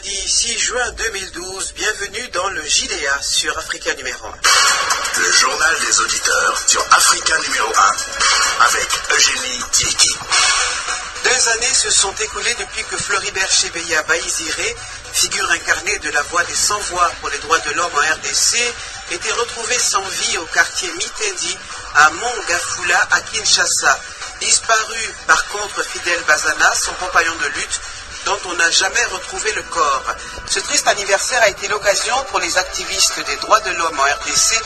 Mardi 6 juin 2012, bienvenue dans le JDA sur Africa numéro 1. Le journal des auditeurs sur Africa numéro 1 avec Eugénie Dieki. 2 années se sont écoulées depuis que Floribert Chebeya Bahizire, figure incarnée de la voix des sans-voix pour les droits de l'homme en RDC, était retrouvé sans vie au quartier Mitendi à Mongafula à Kinshasa. Disparu par contre Fidel Bazana, son compagnon de lutte, dont on n'a jamais retrouvé le corps. Ce triste anniversaire a été l'occasion pour les activistes des droits de l'homme en RDC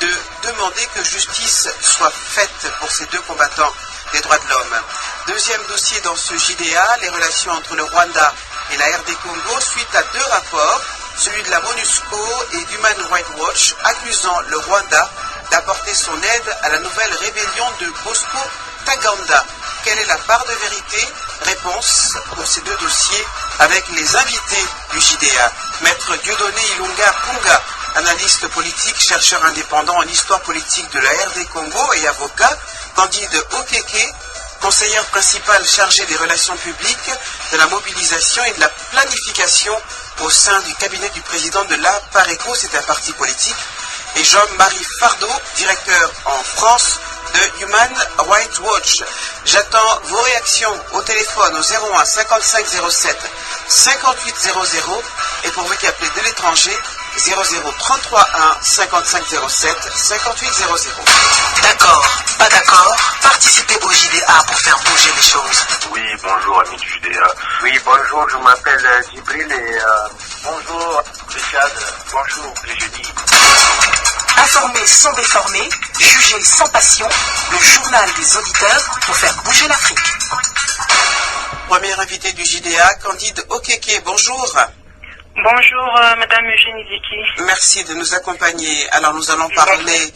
de demander que justice soit faite pour ces 2 combattants des droits de l'homme. Deuxième dossier dans ce JDA, les relations entre le Rwanda et la RD Congo suite à 2 rapports, celui de la MONUSCO et d'Human Rights Watch, accusant le Rwanda d'apporter son aide à la nouvelle rébellion de Bosco Ntaganda. Quelle est la part de vérité? Réponse pour ces 2 dossiers avec les invités du JDA. Maître Dieudonné Ilunga Punga, analyste politique, chercheur indépendant en histoire politique de la RD Congo et avocat. Candide Okeke, conseillère principale chargée des relations publiques, de la mobilisation et de la planification au sein du cabinet du président de la PARECO, c'est un parti politique. Et Jean-Marie Fardeau, directeur en France de Human Rights Watch. J'attends vos réactions au téléphone au 01 55 07 58 00 et pour vous qui appelez de l'étranger 00 33 1 55 07 58 00. D'accord, pas d'accord, participez au JDA pour faire bouger les choses. Oui, bonjour amis du JDA. Oui, bonjour, je m'appelle Djibril et bonjour Richard, bonjour les jeudis. Informer sans déformer, juger sans passion, le journal des auditeurs pour faire bouger l'Afrique. Premier invité du JDA, Candide Okeke, bonjour. Bonjour Madame Eugénie Dieki. Merci de nous accompagner. Alors nous allons parler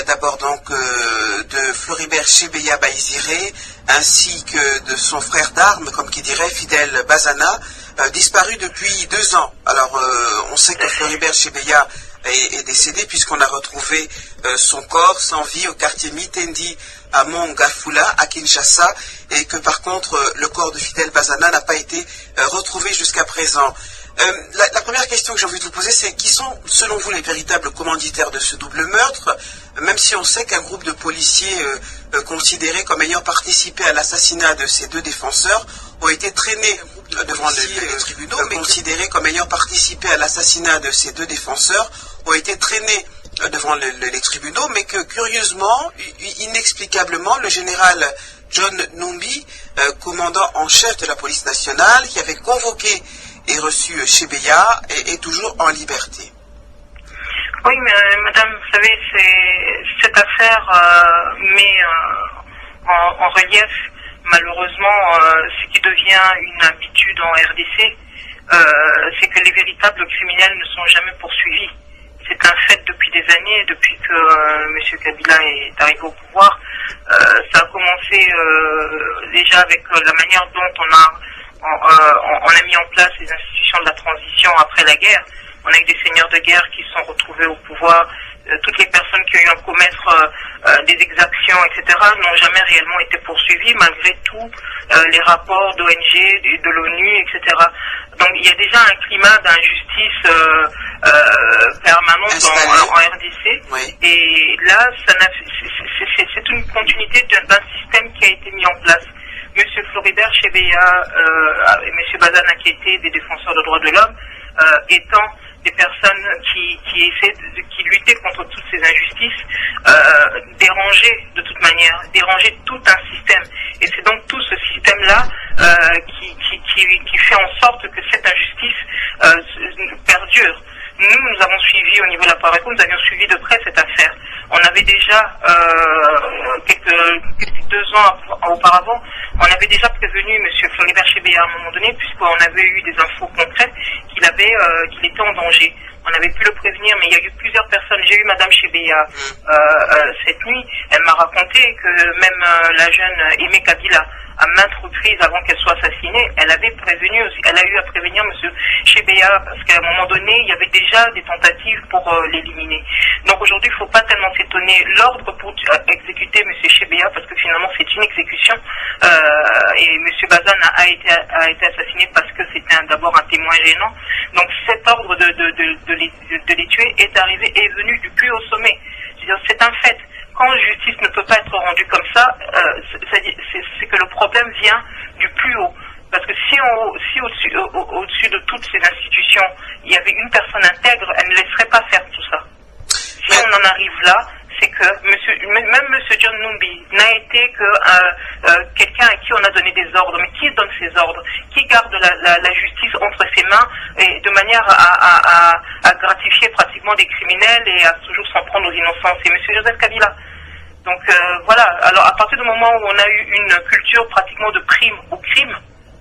d'abord donc de Floribert Chebeya Bahizire ainsi que de son frère d'armes, comme qui dirait Fidel Bazana, disparu depuis 2 ans. Alors on sait que Floribert Chebeya est décédé puisqu'on a retrouvé son corps sans vie au quartier Mitendi à Mongafula à Kinshasa et que par contre le corps de Fidel Bazana n'a pas été retrouvé jusqu'à présent. La première question que j'ai envie de vous poser, c'est qui sont, selon vous, les véritables commanditaires de ce double meurtre, même si on sait qu'un groupe de policiers considérés comme ayant participé à l'assassinat de ces 2 défenseurs ont été traînés devant les tribunaux, mais considérés comme ayant participé à l'assassinat de ces 2 défenseurs ont été traînés devant les tribunaux, mais que curieusement, inexplicablement, le général John Numbi, commandant en chef de la police nationale, qui avait convoqué et reçu Chebeya, est toujours en liberté. Oui, mais madame, vous savez, cette affaire met en relief, malheureusement, ce qui devient une habitude en RDC, c'est que les véritables criminels ne sont jamais poursuivis. C'est un fait depuis des années, depuis que M. Kabila est arrivé au pouvoir. Ça a commencé déjà avec la manière dont on a mis en place les institutions de la transition après la guerre. On a eu des seigneurs de guerre qui sont retrouvés au pouvoir. Toutes les personnes qui ont eu à commettre des exactions, etc., n'ont jamais réellement été poursuivies, malgré tout les rapports d'ONG, de l'ONU, etc. Donc il y a déjà un climat d'injustice permanente en RDC. Oui. Et là, c'est une continuité d'un système qui a été mis en place. Monsieur Floribert Chebeya et Monsieur Bazana, qui étaient des défenseurs des droits de l'homme, étant des personnes qui luttaient contre toutes ces injustices, dérangeaient de toute manière, dérangeaient tout un système. Et c'est donc tout ce système-là qui fait en sorte que cette injustice perdure. Nous avons suivi au niveau de la PARECO, nous avions suivi de près cette affaire. On avait déjà, quelques 2 ans auparavant, on avait déjà prévenu M. Floribert Chebeya à un moment donné, puisqu'on avait eu des infos concrètes qu'il était en danger. On avait pu le prévenir, mais il y a eu plusieurs personnes. J'ai eu Madame Chebeya cette nuit. Elle m'a raconté que même la jeune Aimé Kabila, à maintes reprises avant qu'elle soit assassinée, elle avait prévenu, elle a eu à prévenir M. Chebeya, parce qu'à un moment donné, il y avait déjà des tentatives pour l'éliminer. Donc aujourd'hui, il ne faut pas tellement s'étonner. L'ordre pour exécuter M. Chebeya, parce que finalement c'est une exécution, et M. Bazan a été assassiné parce que c'était d'abord un témoin gênant. Donc cet ordre de les tuer est venu du plus haut sommet. C'est un fait. Quand justice ne peut pas être rendue comme ça, c'est que le problème vient du plus haut. Parce que si au-dessus de toutes ces institutions, il y avait une personne intègre, elle ne laisserait pas faire tout ça. Si on en arrive là, c'est que même M. John Numbi n'a été que quelqu'un à qui on a donné des ordres. Mais qui donne ces ordres? Qui garde la justice entre ses mains et de manière à gratifier pratiquement des criminels et à toujours s'en prendre aux innocents? C'est M. Joseph Kabila. Donc voilà, alors à partir du moment où on a eu une culture pratiquement de prime au crime,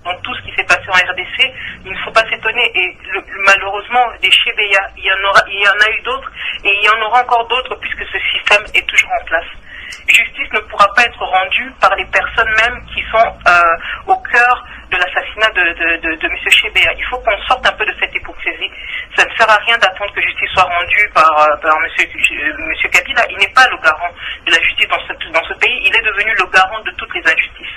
dans tout ce qui s'est passé en RDC, il ne faut pas s'étonner. Et malheureusement, des Chebeya, il y en a eu d'autres, et il y en aura encore d'autres, puisque ce système est toujours en place. Justice ne pourra pas être rendue par les personnes même qui sont au cœur de l'assassinat de M. Chebeya. Il faut qu'on sorte un peu de cette hypocrisie. Ça ne sert à rien d'attendre que justice soit rendue par M. Kabila. Il n'est pas le garant de la justice dans ce pays. Il est devenu le garant de toutes les injustices.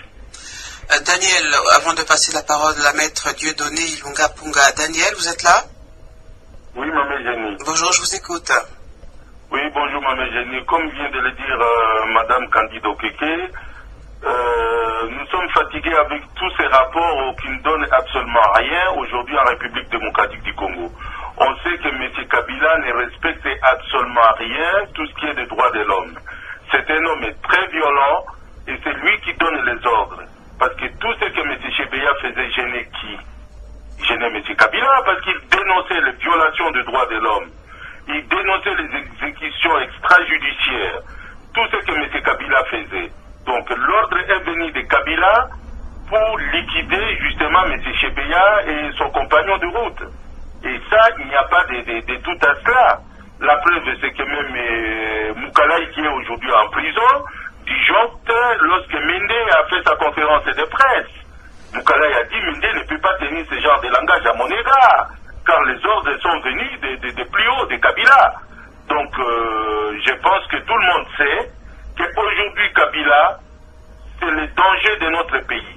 Daniel, avant de passer la parole à maître Dieudonné Ilunga Punga. Daniel, vous êtes là? Oui, Mme Jenny. Bonjour, je vous écoute. Oui, bonjour, Mme Jenny. Comme vient de le dire Mme Candido Keke, nous sommes fatigués avec tous ces rapports qui ne donnent absolument rien aujourd'hui en République démocratique du Congo. On sait que M. Kabila ne respecte absolument rien, tout ce qui est des droits de l'homme. C'est un homme très violent et c'est lui qui donne les ordres. Parce que tout ce que M. Chebeya faisait gêner qui? Gênait M. Kabila parce qu'il dénonçait les violations des droits de l'homme. Il dénonçait les exécutions extrajudiciaires. Tout ce que M. Kabila faisait. Donc l'ordre est venu de Kabila pour liquider justement M. Chebeya et son compagnon de route. Et ça, il n'y a pas de tout à cela. La preuve, c'est que même Moukalaï, qui est aujourd'hui en prison, disjoncte lorsque Mende a fait sa conférence de presse. Moukalaï a dit Mende ne peut pas tenir ce genre de langage à mon égard, car les ordres sont venus de plus haut, de Kabila. Donc je pense que tout le monde sait qu'aujourd'hui Kabila, c'est le danger de notre pays.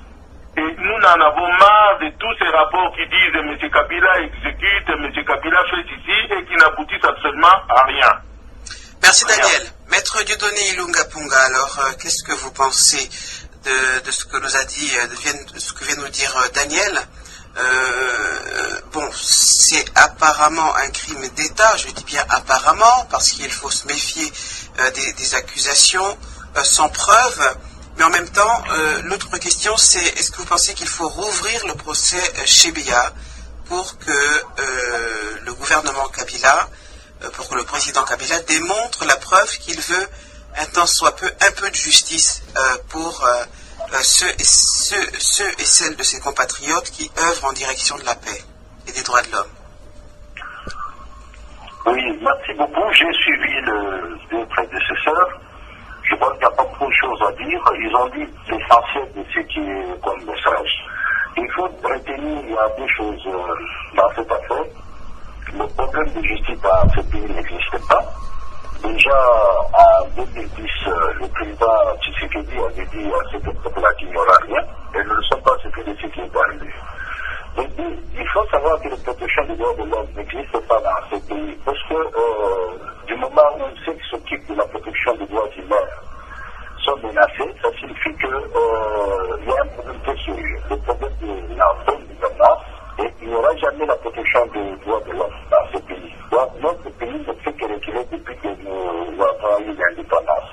Et nous n'en avons marre de tous ces rapports qui disent M. Kabila exécute, M. Kabila fait ici et qui n'aboutissent absolument à rien. Merci Daniel. Maître Dieudonné Ilunga Punga, alors qu'est-ce que vous pensez de ce que nous a dit, de ce que vient nous dire Daniel? Bon, c'est apparemment un crime d'État, je dis bien apparemment, parce qu'il faut se méfier des accusations sans preuve. Mais en même temps, l'autre question, c'est est-ce que vous pensez qu'il faut rouvrir le procès Chebeya pour que le gouvernement Kabila, pour que le président Kabila démontre la preuve qu'il veut un tant soit peu un peu de justice pour ceux et celles de ses compatriotes qui œuvrent en direction de la paix et des droits de l'homme? Oui, merci beaucoup. J'ai suivi le deux prédécesseurs. Je crois qu'il n'y a pas beaucoup de choses à dire. Ils ont dit l'essentiel de ce qui est comme message. Il faut retenir, il y a deux choses dans cette affaire. Le problème de justice dans ce pays n'existe pas. Déjà, en 2010, le président Tshisekedi avait dit à cette époque-là qu'il n'y aura rien. Et nous ne sommes pas ce de ce qui est arrivé. Donc, il faut savoir que la protection des droits de l'homme n'existe pas dans ce pays. Parce que du moment où ceux qui s'occupent de la protection des droits humains sont menacés, ça signifie qu'il y a un problème très sérieux. Le problème de la bonne gouvernance, et il n'y aura jamais la protection des droits de l'homme dans ce pays. Donc, notre pays ne fait que reculer depuis que nous avons eu l'indépendance.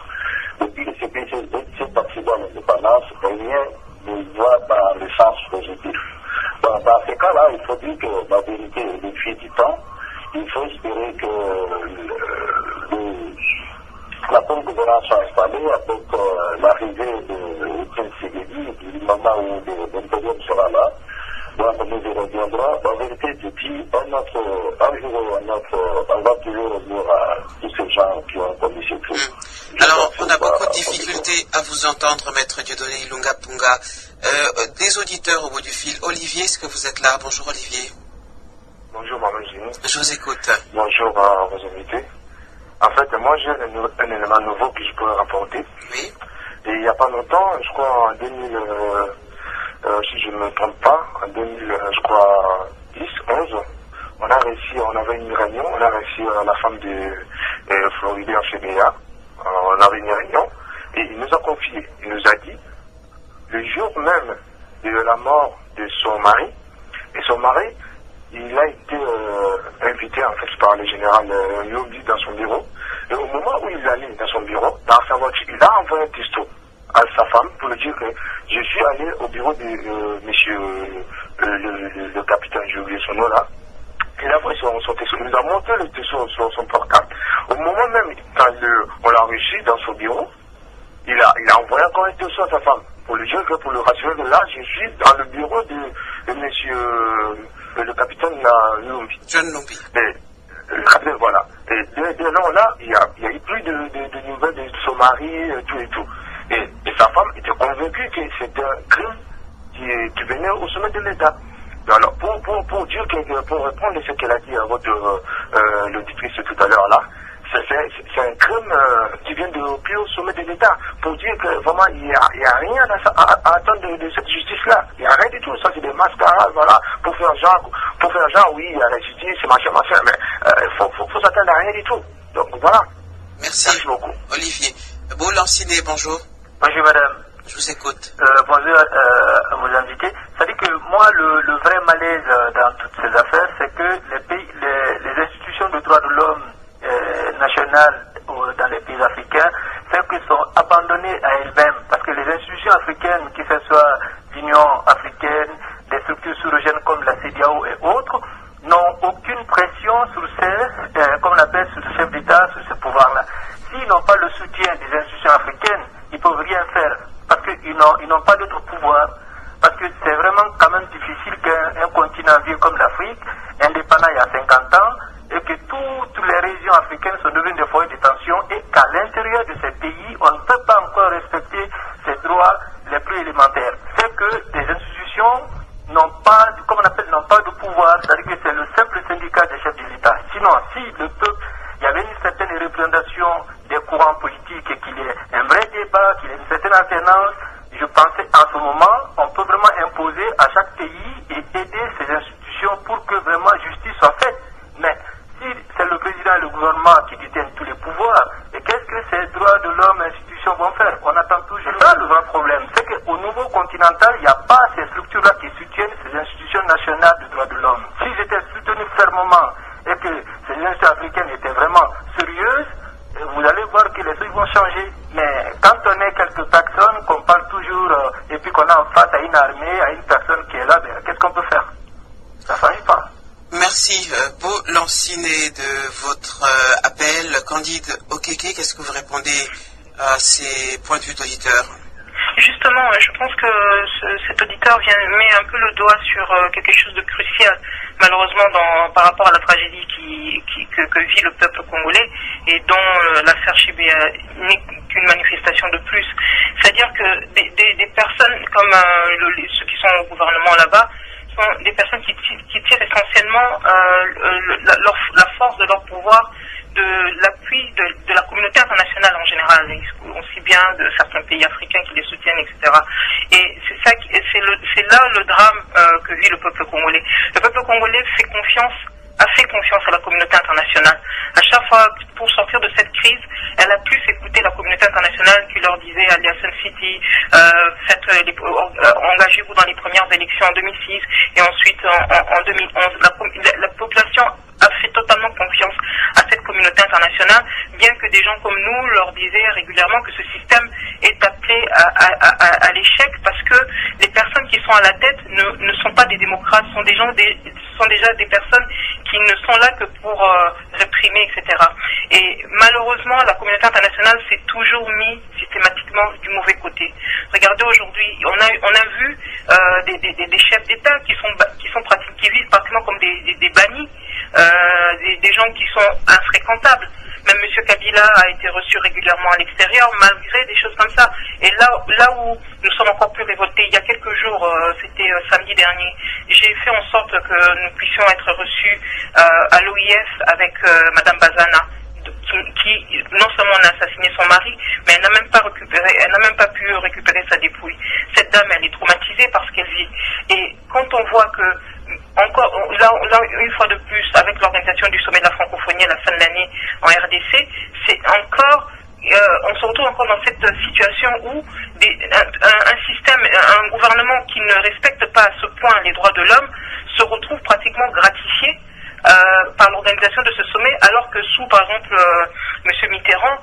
Depuis que ce pays s'est accident à l'indépendance, rien ne va dans le sens positif. Dans ce cas-là, il faut dire que la vérité est le fil du temps. Il faut espérer que la bonne gouvernance soit installée avec l'arrivée de Tshisekedi, du moment où l'Impérium sera là. Donc, nous y reviendra. En vérité, depuis un jour ou un autre, on va toujours revenir à tous ces gens qui ont commis ce crime. Alors, on a beaucoup de difficultés à vous entendre, Maître Dieudonné Ilunga Punga. Des auditeurs au bout du fil. Olivier, est-ce que vous êtes là? Bonjour Olivier. Bonjour Mme Jenny. Je vous écoute. Bonjour à vos invités. En fait, moi j'ai un élément nouveau que je pourrais rapporter. Oui. Et il n'y a pas longtemps, je crois en 2000, si je me trompe pas, en 2010, 11, on avait une réunion, on a reçu la femme de Floribert Chebeya, on avait une réunion, et il nous a confié, il nous a dit, le jour même de la mort de son mari, et son mari, il a été invité en fait par le général Yombi dans son bureau, et au moment où il allait dans son bureau, dans sa voiture, il a envoyé un texto à sa femme pour lui dire que je suis allé au bureau de monsieur le capitaine, j'ai oublié son nom là. Il a envoyé son texto, il nous a montré le texto sur son portable. Au moment même, quand on l'a reçu dans son bureau, il a envoyé encore un texto à sa femme pour lui dire que pour le rassurer que là, je suis dans le bureau de monsieur le capitaine Lumbi. John Lumbi. Le capitaine, voilà. Et dès là, il y a eu plus de nouvelles de son mari, tout et tout. Et sa femme était convaincue que c'était un crime qui venait au sommet de l'État. Alors, pour dire que, pour répondre à ce qu'elle a dit à votre l'auditrice tout à l'heure là, c'est un crime qui vient de plus au sommet de l'État. Pour dire que vraiment, il n'y a rien à attendre de cette justice-là. Il n'y a rien du tout. Ça, c'est des mascarades, voilà, pour faire genre, oui, il y a la justice, machin, mais faut s'attendre à rien du tout. Donc, voilà. Merci beaucoup. Olivier. Beau Lanciné, bonjour. Bonjour madame. Je vous écoute. Bonjour à vos invités. C'est-à-dire que moi, le vrai malaise dans toutes ces affaires, c'est que les institutions de droits de l'homme nationales dans les pays africains, c'est qu'elles sont abandonnées à elles-mêmes. Parce que les institutions africaines, que ce soit l'Union africaine, des structures sous-régionales comme la CEDEAO et autres, n'ont aucune pression sur comme on appelle, sur ce chef d'État, sur ce pouvoir-là. S'ils n'ont pas le soutien des institutions africaines, ils ne peuvent rien faire. Parce qu'ils n'ont pas d'autre pouvoir. Parce que c'est vraiment quand même difficile qu'un continent vieux comme l'Afrique, indépendant il y a 50 ans, et que toutes les régions africaines sont devenues des foyers de tension, et qu'à l'intérieur de ces pays, on ne peut pas encore respecter ces droits les plus élémentaires. C'est que les institutions n'ont pas, comme on appelle, n'ont pas de pouvoir, c'est-à-dire que c'est le simple syndicat des chefs de l'État. Sinon, si le peuple, il y avait une certaine représentation des courants politiques et qu'il y ait un vrai débat, qu'il y ait une certaine alternance, je pensais en ce moment, on peut vraiment imposer à chaque pays et aider ces institutions pour que vraiment justice soit faite. Mais si c'est le président et le gouvernement qui détiennent tous les pouvoirs, et qu'est-ce que ces droits de l'homme et institutions vont faire? On attend toujours. C'est ça le vrai problème, c'est qu'au niveau continental, il n'y a pas ces structures-là qui soutiennent ces institutions nationales de droits de l'homme. Si j'étais soutenu fermement et que ces institutions africaines étaient vraiment sérieuses, vous allez voir que les choses vont changer. Mais quand on est quelques personnes, qu'on parle toujours, et puis qu'on a en face à une armée, à une personne qui est là, ben, qu'est-ce qu'on peut faire? Ça ne s'agit pas. Merci. Beau Lanciné de votre appel. Candide Okeke, qu'est-ce que vous répondez à ces points de vue d'auditeurs? Justement, je pense que cet auditeur met un peu le doigt sur quelque chose de crucial, malheureusement, par rapport à la tragédie que vit le peuple congolais et dont l'affaire Chebeya n'est qu'une manifestation de plus. C'est-à-dire que des personnes comme ceux qui sont au gouvernement là-bas sont des personnes qui tirent essentiellement la force de leur pouvoir de l'appui de la communauté internationale en général, aussi bien de certains pays africains qui les soutiennent, etc. Et c'est là le drame que vit le peuple congolais. Le peuple congolais a fait confiance à la communauté internationale. À chaque fois, pour sortir de cette crise, elle a pu écouter la communauté internationale qui leur disait allez à Sun City, engagez-vous dans les premières élections en 2006 et ensuite en 2011. La population a fait totalement confiance à cette communauté internationale, bien que des gens comme nous leur disaient régulièrement que ce système est appelé à l'échec parce que les personnes qui sont à la tête ne sont pas des démocrates, sont déjà des personnes qui ne sont là que pour réprimer, etc. Et malheureusement, la communauté internationale s'est toujours mis systématiquement du mauvais côté. Regardez aujourd'hui, on a vu des chefs d'État qui vivent pratiquement comme des bannis, des gens qui sont infréquentables. Même M. Kabila a été reçu régulièrement à l'extérieur, malgré des choses comme ça. Et là où nous sommes encore plus révoltés, il y a quelques jours, c'était samedi dernier, j'ai fait en sorte que nous puissions être reçus à l'OIF avec Madame Bazana, qui non seulement a assassiné son mari, mais elle n'a même pas pu récupérer sa dépouille. Cette dame, elle est traumatisée par ce qu'elle vit. Et quand on voit que, encore, là, une fois de plus, avec l'organisation du sommet de la francophonie à la fin de l'année en RDC, c'est encore, on se retrouve encore dans cette situation où un système, un gouvernement qui ne respecte pas à ce point les droits de l'homme se retrouve pratiquement gratifié par l'organisation de ce sommet, alors que sous, par exemple, M. Mitterrand,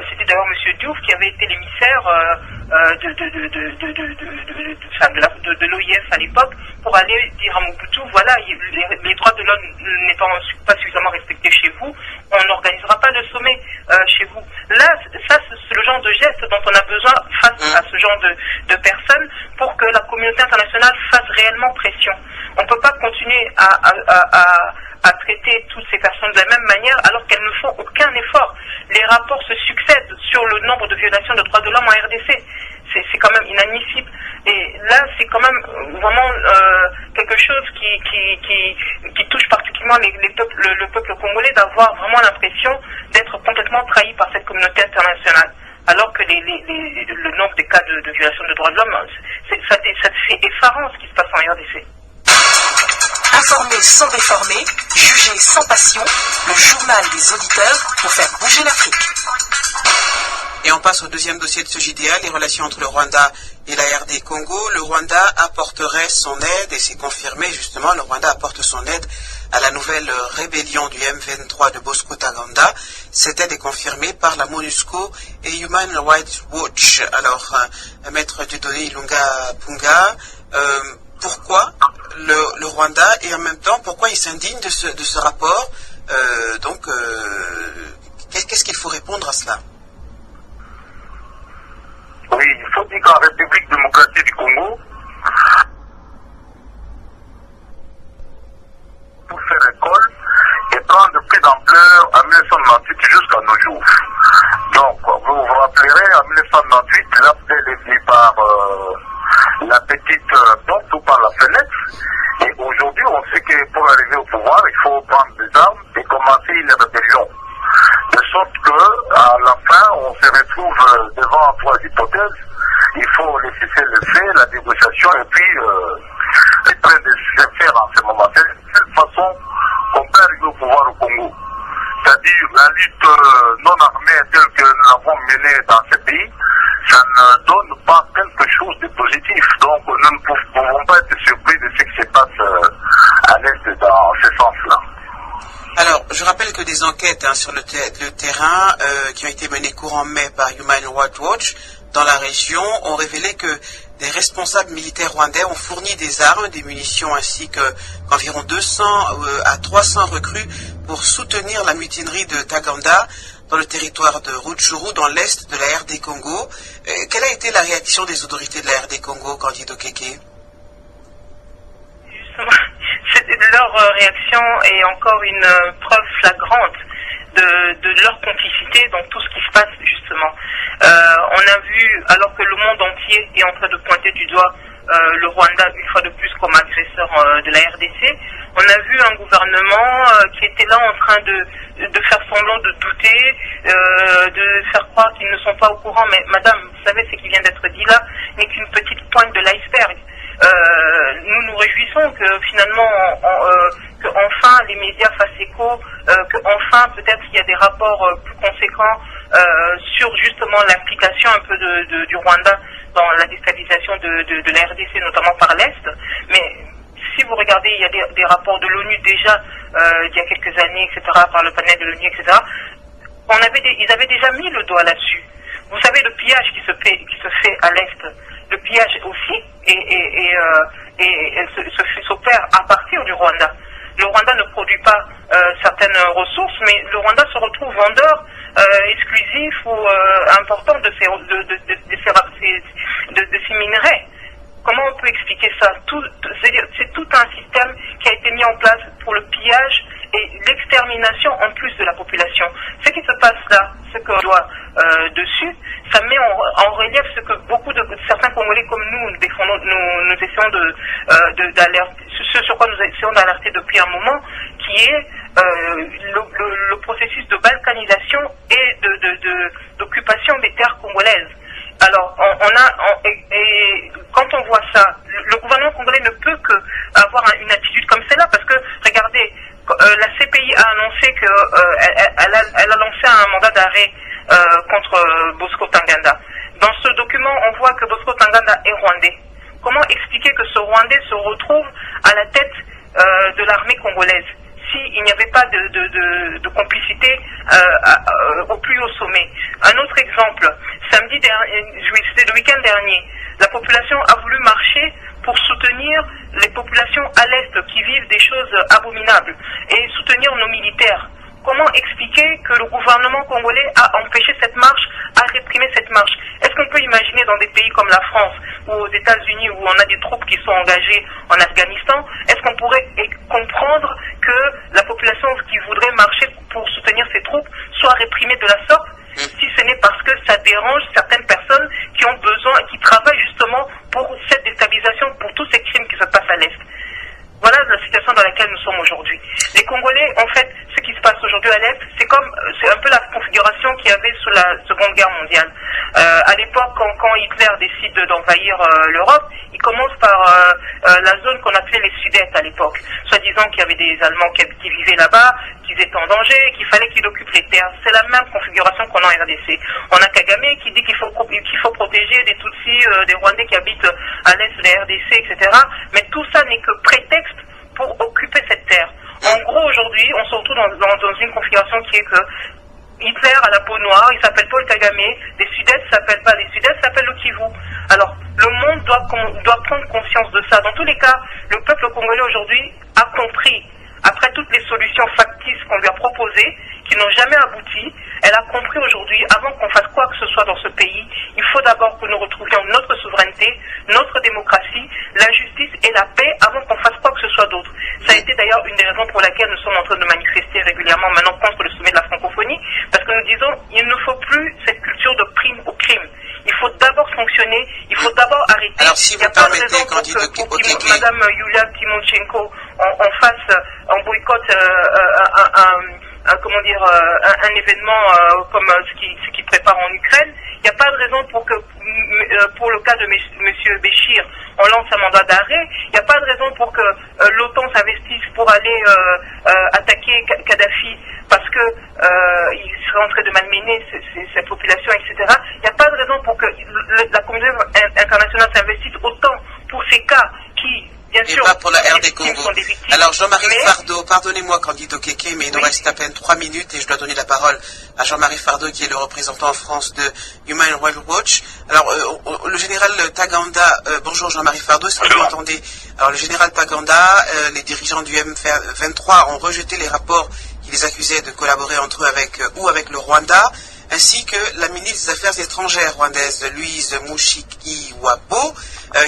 c'était d'ailleurs M. Diouf qui avait été l'émissaire de l'OIF à l'époque, pour aller dire à Mobutu, voilà, les droits de l'homme n'étant pas suffisamment respectés chez vous, on n'organisera pas de sommet chez vous. Là, ça, c'est le genre de geste dont on a besoin face à ce genre de personnes pour que la communauté internationale fasse réellement pression. On ne peut pas continuer à traiter toutes ces personnes de la même manière alors qu'elles ne font aucun effort. Les rapports se succèdent sur le nombre de violations de droits de l'homme en RDC. C'est quand même inadmissible. Et là, c'est quand même vraiment quelque chose qui touche particulièrement le peuple congolais, d'avoir vraiment l'impression d'être complètement trahi par cette communauté internationale. Alors que le nombre des cas de violation de droits de l'homme, c'est effarant ce qui se passe en RDC. Informer sans déformer, juger sans passion, le journal des auditeurs pour faire bouger l'Afrique. Et on passe au deuxième dossier de ce JDA, les relations entre le Rwanda et la RD Congo. Le Rwanda apporterait son aide, et c'est confirmé justement, le Rwanda apporte son aide à la nouvelle rébellion du M23 de Bosco Ntaganda. Cette aide est confirmée par la MONUSCO et Human Rights Watch. Alors, Maître Dieudonné Ilunga Punga, pourquoi le Rwanda, et en même temps, pourquoi il s'indigne de ce rapport qu'est-ce qu'il faut répondre à cela? Oui, il faut dire qu'en République démocratique du Congo, pour faire école et prendre de plus d'ampleur en 1998 jusqu'à nos jours. Donc, vous vous rappellerez, en 1998, l'appel est dit par la petite porte ou par la fenêtre. Et aujourd'hui, on sait que pour arriver au pouvoir, il faut prendre des armes et commencer une rébellion. De sorte que, à la fin, on se retrouve devant trois hypothèses. Il faut les cessez-le-feu, la négociation et puis les trains de se faire en ce moment. C'est de cette façon qu'on peut arriver au pouvoir au Congo. C'est-à-dire la lutte non armée telle que nous l'avons menée dans ce pays, ça ne donne pas quelque chose de positif. Donc nous ne pouvons pas être surpris de ce qui se passe à l'Est dans ce sens-là. Alors, je rappelle que des enquêtes sur le terrain qui ont été menées courant mai par Human Rights Watch dans la région ont révélé que des responsables militaires rwandais ont fourni des armes, des munitions ainsi qu'environ 200 à 300 recrues pour soutenir la mutinerie de Ntaganda dans le territoire de Rutshuru, dans l'est de la RD Congo. Quelle a été la réaction des autorités de la RD Congo, Candido Okeke? Leur réaction est encore une preuve flagrante de leur complicité dans tout ce qui se passe justement. On a vu, alors que le monde entier est en train de pointer du doigt le Rwanda une fois de plus comme agresseur de la RDC, on a vu un gouvernement qui était là en train de faire semblant de douter, de faire croire qu'ils ne sont pas au courant. Mais madame, vous savez, ce qui vient d'être dit là n'est qu'une petite pointe de l'iceberg. Nous nous réjouissons que finalement, que enfin les médias fassent écho, que enfin peut-être il y a des rapports plus conséquents sur justement l'implication un peu du Rwanda dans la déstabilisation de la RDC, notamment par l'Est. Mais si vous regardez, il y a des rapports de l'ONU déjà il y a quelques années, etc., par le panel de l'ONU, etc. Ils avaient déjà mis le doigt là-dessus. Vous savez, le pillage qui se fait à l'Est, le pillage aussi, s'opère à partir du Rwanda. Le Rwanda ne produit pas certaines ressources, mais le Rwanda se retrouve vendeur exclusif ou important de ces minerais. Comment on peut expliquer ça? C'est tout un système qui a été mis en place pour le pillage et l'extermination en plus de la population. Ce qui se passe là, ce qu'on doit dessus, ça met en relief ce que certains Congolais comme nous défendons, nous essayons d'alerter, ce sur quoi nous essayons d'alerter depuis un moment, qui est le processus de balkanisation et d'occupation des terres congolaises. Alors, et quand on voit ça, le gouvernement congolais ne peut que avoir une attitude comme celle-là, parce que, regardez, la CPI a annoncé qu'elle a lancé un mandat d'arrêt contre Bosco Ntaganda. Dans ce document, on voit que Bosco Ntaganda est rwandais. Comment expliquer que ce Rwandais se retrouve à la tête de l'armée congolaise s'il n'y avait pas de complicité au plus haut sommet? Un autre exemple, samedi dernier, c'était le week-end dernier, la population a voulu marcher pour soutenir les populations à l'Est qui vivent des choses abominables et soutenir nos militaires. Comment expliquer que le gouvernement congolais a empêché cette marche, a réprimé cette marche? Est-ce qu'on peut imaginer dans des pays comme la France ou aux États-Unis où on a des troupes qui sont engagées en Afghanistan, est-ce qu'on pourrait comprendre que la population qui voudrait marcher pour soutenir ces troupes soit réprimée de la sorte, si ce n'est parce que ça dérange certaines personnes qui ont besoin, qui travaillent justement pour cette déstabilisation, pour tous ces crimes qui se passent à l'Est? Voilà la situation dans laquelle nous sommes aujourd'hui. Les Congolais, en fait, ce qui se passe aujourd'hui à l'Est, c'est un peu la configuration qu'il y avait sous la Seconde Guerre mondiale. À l'époque, quand Hitler décide d'envahir l'Europe, il commence par la zone qu'on appelait les Sudètes à l'époque, soi-disant qu'il y avait des Allemands qui vivaient là-bas, qu'ils étaient en danger, qu'il fallait qu'ils occupent les terres. C'est la même configuration qu'on a en RDC. On a Kagame qui dit qu'il faut protéger des Tutsis, des Rwandais qui habitent à l'Est de la RDC, etc. Mais tout ça n'est que prétexte pour occuper cette terre. En gros, aujourd'hui, on se retrouve dans une configuration qui est que Hitler a la peau noire, il s'appelle Paul Kagame, les Sudètes ne s'appellent pas les Sudètes, s'appellent le Kivu. Alors, le monde doit prendre conscience de ça. Dans tous les cas, le peuple congolais aujourd'hui a compris, après toutes les solutions factices qu'on lui a proposées, qui n'ont jamais abouti, elle a compris aujourd'hui, avant qu'on fasse quoi que ce soit dans ce pays, il faut d'abord que nous retrouvions notre souveraineté, notre démocratie, la justice et la paix avant qu'on fasse quoi que ce soit d'autre. Ça a été d'ailleurs une des raisons pour laquelle nous sommes en train de manifester régulièrement maintenant contre le sommet de la francophonie, parce que nous disons, il ne faut plus cette culture de prime au crime. Il faut d'abord sanctionner, il faut d'abord arrêter. Alors si vous permettez, Candido Okeke, Madame Yulia Tymoshenko, on boycotte un événement comme ce qui prépare en Ukraine, il n'y a pas de raison pour le cas de M. Béchir, on lance un mandat d'arrêt. Il n'y a pas de raison pour que l'OTAN s'investisse pour aller attaquer Kadhafi parce que il serait en train de malmener ces populations, etc. Il n'y a pas de raison pour que la communauté internationale s'investisse autant pour ces cas qui, bien sûr, pas pour la RD Congo. Alors Jean-Marie Fardeau, pardonnez-moi Candido Okeke, mais il nous reste à peine 3 minutes et je dois donner la parole à Jean-Marie Fardeau qui est le représentant en France de Human Rights Watch. Alors le général Ntaganda, bonjour Jean-Marie Fardeau, est-ce que vous m'entendez? Alors le général Ntaganda, les dirigeants du M23 ont rejeté les rapports qui les accusaient de collaborer entre eux avec le Rwanda, ainsi que la ministre des Affaires étrangères rwandaise, Louise Mushikiwabo,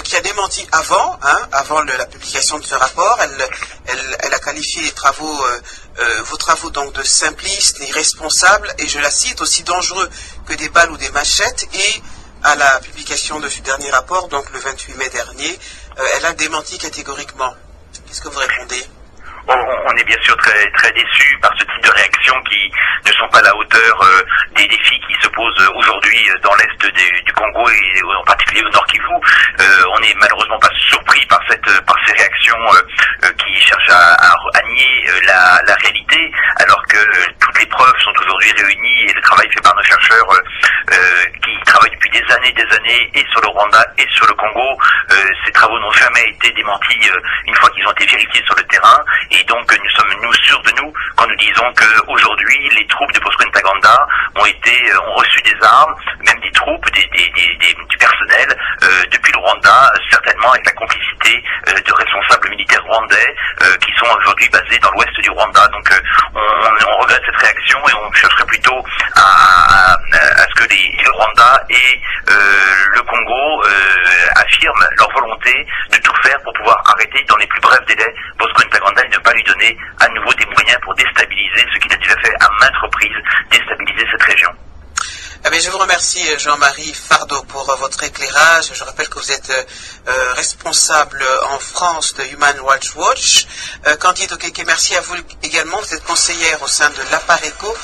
qui a démenti avant la publication de ce rapport. Elle a qualifié les travaux, vos travaux donc de simplistes, irresponsables, et je la cite, aussi dangereux que des balles ou des machettes. Et à la publication de ce dernier rapport, donc le 28 mai dernier, elle a démenti catégoriquement. Qu'est-ce que vous répondez? On est bien sûr très, très déçus par ce type de réactions qui ne sont pas à la hauteur des défis qui se posent aujourd'hui dans l'est du Congo et en particulier au Nord Kivu. On n'est malheureusement pas surpris par ces réactions qui cherchent à nier la réalité, alors que toutes les preuves sont aujourd'hui réunies et le travail fait par nos chercheurs qui travaillent depuis des années et sur le Rwanda et sur le Congo, ces travaux n'ont jamais été démentis une fois qu'ils ont été vérifiés sur le terrain. Et donc nous sommes sûrs de nous quand nous disons qu'aujourd'hui les troupes de Bosco Ntaganda ont reçu des armes, même des troupes, du personnel depuis le Rwanda, certainement avec la complicité de responsables militaires rwandais qui sont aujourd'hui basés dans l'ouest du Rwanda. Donc on regrette cette réaction et on chercherait plutôt à ce que le Rwanda et le Congo affirment leur volonté de tout faire pour pouvoir arrêter dans les plus brefs délais Bosco Ntaganda et ne pas lui donner à nouveau des moyens pour déstabiliser ce qu'il a déjà fait à maintes reprises, déstabiliser cette région. Je vous remercie Jean-Marie Fardeau pour votre éclairage. Je rappelle que vous êtes responsable en France de Human Rights Watch. Candido Okeke, merci à vous également. Vous êtes conseillère au sein de l'APARECO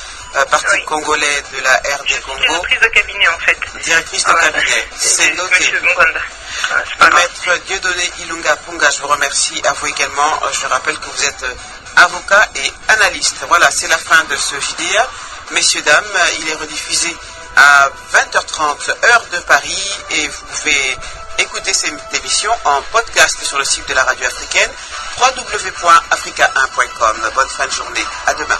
parti congolais de la RD Congo. Directrice de cabinet en fait. Directrice de cabinet, c'est noté. Monsieur Muganda. C'est pas grave. Maître Dieudonné Ilunga Punga, je vous remercie. À vous également. Je rappelle que vous êtes avocat et analyste. Voilà, c'est la fin de ce JDA. Messieurs, dames, il est rediffusé à 20h30 heure de Paris et vous pouvez écouter cette émission en podcast sur le site de la radio africaine www.africa1.com. Bonne fin de journée. À demain.